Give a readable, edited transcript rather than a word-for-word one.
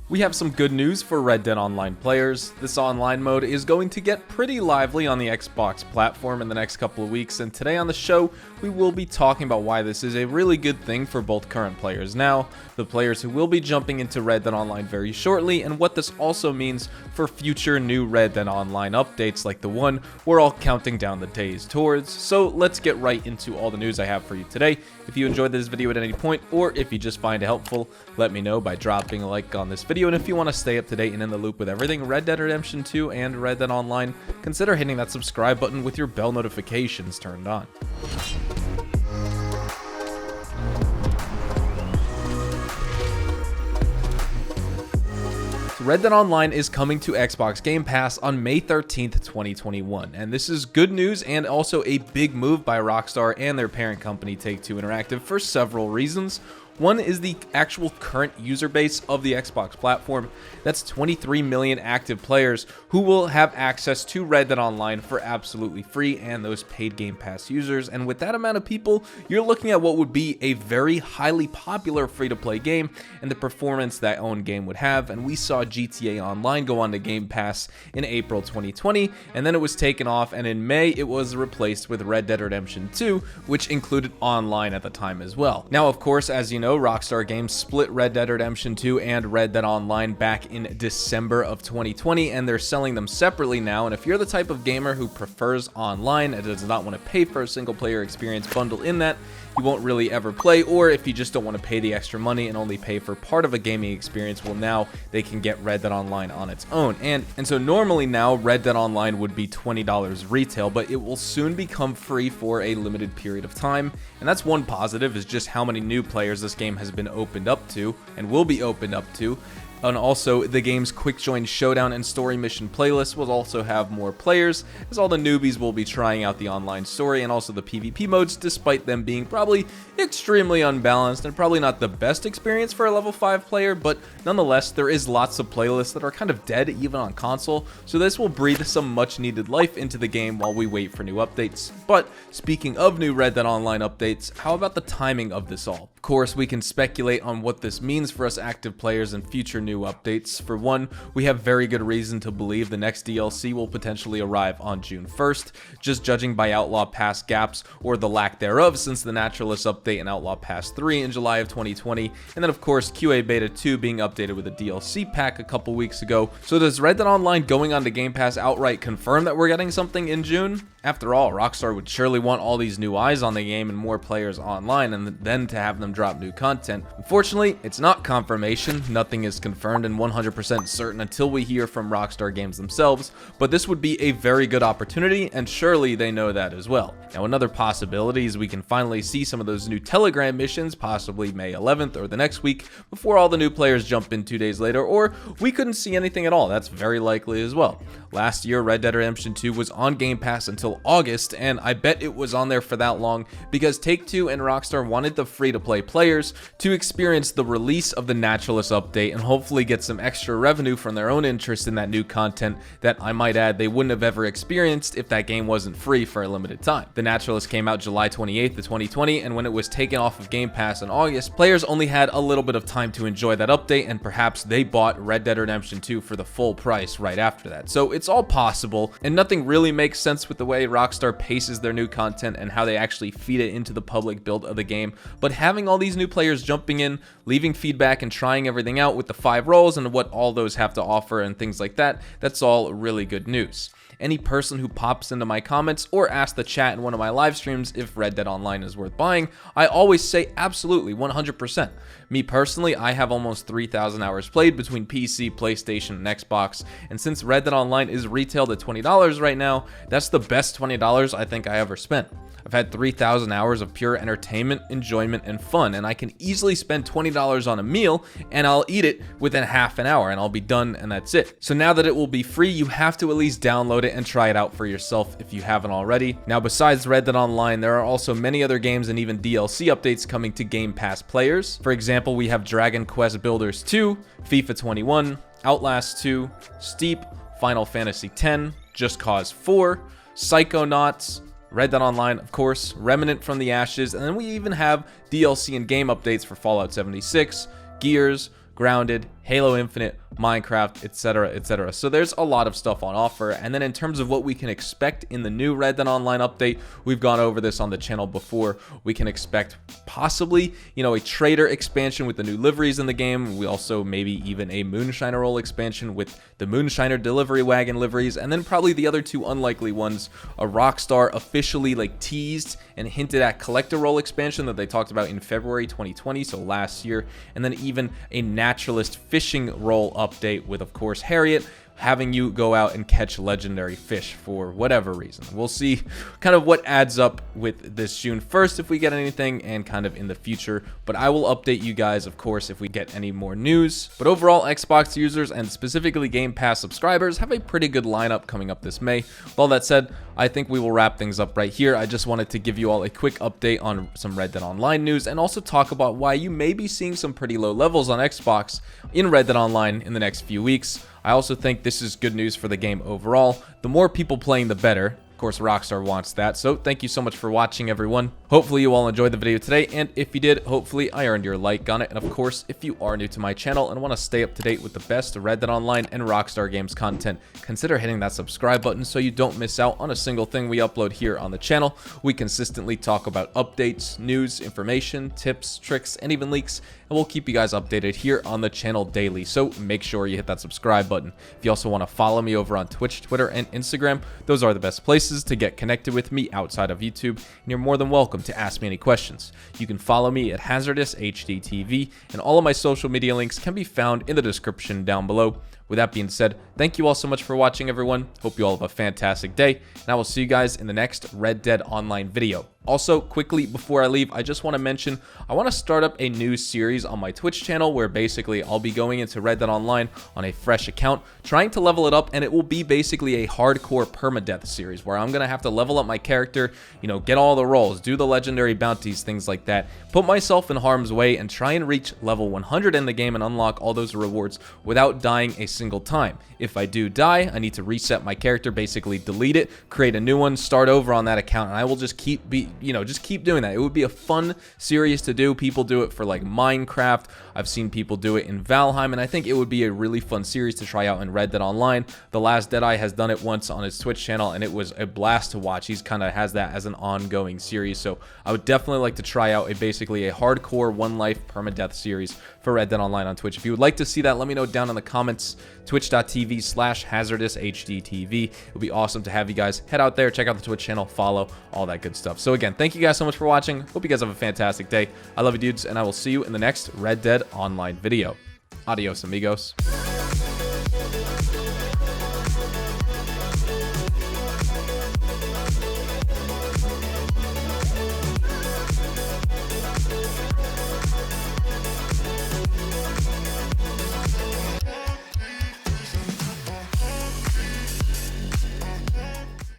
We have some good news for Red Dead Online players. This online mode is going to get pretty lively on the Xbox platform in the next couple of weeks, and today on the show, we will be talking about why this is a really good thing for both current players now, the players who will be jumping into Red Dead Online very shortly, and what this also means for future new Red Dead Online updates like the one we're all counting down the days towards. So let's get right into all the news I have for you today. If you enjoyed this video at any point, or if you just find it helpful, let me know by dropping a like on this video, and if you want to stay up to date and in the loop with everything Red Dead Redemption 2 and Red Dead Online, consider hitting that subscribe button with your bell notifications turned on. Red Dead Online is coming to Xbox Game Pass on May 13th, 2021, and this is good news and also a big move by Rockstar and their parent company Take-Two Interactive for several reasons. One is the actual current user base of the Xbox platform. That's 23 million active players who will have access to Red Dead Online for absolutely free, and those paid Game Pass users. And with that amount of people, you're looking at what would be a very highly popular free-to-play game and the performance that own game would have. And we saw GTA Online go on to Game Pass in April 2020, and then it was taken off, and in May it was replaced with Red Dead Redemption 2, which included online at the time as well. Now, of course, as you know, Rockstar Games split Red Dead Redemption 2 and Red Dead Online back in December of 2020, and they're selling them separately now. And if you're the type of gamer who prefers online and does not want to pay for a single player experience bundle in that, you won't really ever play, or if you just don't want to pay the extra money and only pay for part of a gaming experience, well, now they can get Red Dead Online on its own. And so normally now Red Dead Online would be $20 retail, but it will soon become free for a limited period of time. And that's one positive, is just how many new players this game has been opened up to and will be opened up to. And also, the game's Quick Join Showdown and Story Mission playlist will also have more players, as all the newbies will be trying out the online story and also the PvP modes, despite them being probably extremely unbalanced and probably not the best experience for a level 5 player, but nonetheless, there is lots of playlists that are kind of dead even on console, so this will breathe some much needed life into the game while we wait for new updates. But speaking of new Red Dead Online updates, how about the timing of this all? Of course, we can speculate on what this means for us active players and future new updates. For one, we have very good reason to believe the next DLC will potentially arrive on June 1st, just judging by Outlaw Pass gaps or the lack thereof since the Naturalist update in Outlaw Pass 3 in July of 2020, and then of course QA Beta 2 being updated with a DLC pack a couple weeks ago. So does Red Dead Online going on to Game Pass outright confirm that we're getting something in June? After all, Rockstar would surely want all these new eyes on the game and more players online, and then to have them drop new content. Unfortunately, it's not confirmation, nothing is confirmed and 100% certain until we hear from Rockstar Games themselves, but this would be a very good opportunity, and surely they know that as well. Now, another possibility is we can finally see some of those new Telegram missions, possibly May 11th or the next week, before all the new players jump in 2 days later, or we couldn't see anything at all. That's very likely as well. Last year, Red Dead Redemption 2 was on Game Pass until August, and I bet it was on there for that long because Take-Two and Rockstar wanted the free-to-play players to experience the release of the Naturalist update and hopefully get some extra revenue from their own interest in that new content that, I might add, they wouldn't have ever experienced if that game wasn't free for a limited time. The Naturalist came out July 28th of 2020, and when it was taken off of Game Pass in August, players only had a little bit of time to enjoy that update, and perhaps they bought Red Dead Redemption 2 for the full price right after that. So it's all possible, and nothing really makes sense with the way Rockstar paces their new content and how they actually feed it into the public build of the game, but having all these new players jumping in, leaving feedback, and trying everything out with the 5 roles and what all those have to offer and things like that, that's all really good news. Any person who pops into my comments or asks the chat in one of my live streams if Red Dead Online is worth buying, I always say absolutely, 100%. Me personally, I have almost 3,000 hours played between PC, PlayStation, and Xbox, and since Red Dead Online is retailed at $20 right now, that's the best $20 I think I ever spent. I've had 3,000 hours of pure entertainment, enjoyment, and fun, and I can easily spend $20 on a meal, and I'll eat it within half an hour, and I'll be done, and that's it. So now that it will be free, you have to at least download it and try it out for yourself if you haven't already. Now, besides Red Dead Online, there are also many other games and even DLC updates coming to Game Pass players. For example, we have Dragon Quest Builders 2, FIFA 21, Outlast 2, Steep, Final Fantasy X, Just Cause 4, Psychonauts, Red Dead Online, of course, Remnant from the Ashes, and then we even have DLC and game updates for Fallout 76, Gears, Grounded, Halo Infinite, Minecraft, etc., etc. So there's a lot of stuff on offer. And then in terms of what we can expect in the new Red Dead Online update, we've gone over this on the channel before. We can expect possibly, a trader expansion with the new liveries in the game. We also maybe even a Moonshiner role expansion with the Moonshiner delivery wagon liveries, and then probably the other two unlikely ones, a Rockstar officially teased and hinted at collector role expansion that they talked about in February 2020, so last year, and then even a naturalist fishing role update with, of course, Harriet, having you go out and catch legendary fish for whatever reason. We'll see kind of what adds up with this June 1st if we get anything, and kind of in the future, but I will update you guys, of course, if we get any more news. But overall, Xbox users and specifically Game Pass subscribers have a pretty good lineup coming up this May. With all that said, I think we will wrap things up right here. I just wanted to give you all a quick update on some Red Dead Online news, and also talk about why you may be seeing some pretty low levels on Xbox in Red Dead Online in the next few weeks. I also think this is good news for the game overall. The more people playing, the better. Of course, Rockstar wants that. So thank you so much for watching, everyone. Hopefully you all enjoyed the video today, and if you did, hopefully I earned your like on it. And of course, if you are new to my channel and want to stay up to date with the best Red Dead Online and Rockstar Games content, consider hitting that subscribe button so you don't miss out on a single thing we upload here on the channel. We consistently talk about updates, news, information, tips, tricks, and even leaks, and we'll keep you guys updated here on the channel daily, so make sure you hit that subscribe button. If you also want to follow me over on Twitch, Twitter, and Instagram, those are the best places to get connected with me outside of YouTube, and you're more than welcome to ask me any questions. You can follow me at HazardousHDTV, and all of my social media links can be found in the description down below. With that being said, thank you all so much for watching, everyone. Hope you all have a fantastic day, and I will see you guys in the next Red Dead Online video. Also, quickly before I leave, I just want to mention, I want to start up a new series on my Twitch channel where basically I'll be going into Red Dead Online on a fresh account, trying to level it up, and it will be basically a hardcore permadeath series where I'm going to have to level up my character, get all the roles, do the legendary bounties, things like that, put myself in harm's way, and try and reach level 100 in the game and unlock all those rewards without dying a single time. If I do die, I need to reset my character, basically delete it, create a new one, start over on that account, and I will just keep doing that. It would be a fun series to do. People do it for Minecraft. I've seen people do it in Valheim, and I think it would be a really fun series to try out in Red Dead Online. The Last Deadeye has done it once on his Twitch channel, and it was a blast to watch. He's kind of has that as an ongoing series, so I would definitely like to try out basically a hardcore one life permadeath series for Red Dead Online on Twitch. If you would like to see that, let me know down in the comments. Twitch.tv/HazardousHDTV. It would be awesome to have you guys head out there, check out the Twitch channel, follow, all that good stuff. So again, thank you guys so much for watching. Hope you guys have a fantastic day. I love you, dudes, and I will see you in the next Red Dead Online video. Adios, amigos.